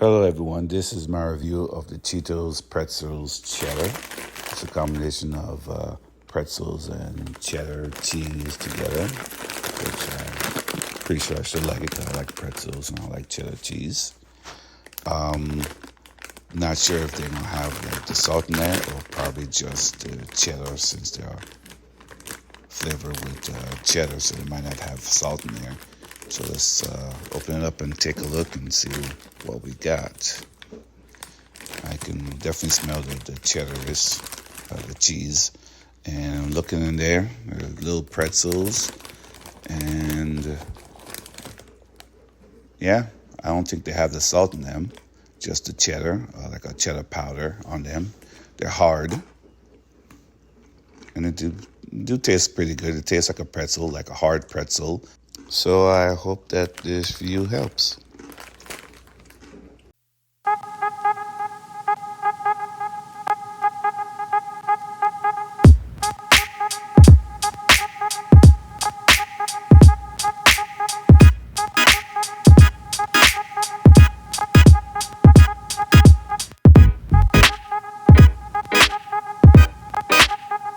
Hello everyone, this is my review of the Cheetos Pretzels Cheddar. It's a combination of pretzels and cheddar cheese together, which I'm pretty sure I should like it because I like pretzels and I like cheddar cheese. Not sure if they're going to have like the salt in there or probably just the cheddar since they are flavored with cheddar, so they might not have salt in there. So let's open it up and take a look and see what we got. I can definitely smell the cheddar-ish, the cheese. And I'm looking in there, little pretzels. And yeah, I don't think they have the salt in them. Just the cheddar, like a cheddar powder on them. They're hard. And it do taste pretty good. It tastes like a pretzel, like a hard pretzel. So I hope that this view helps.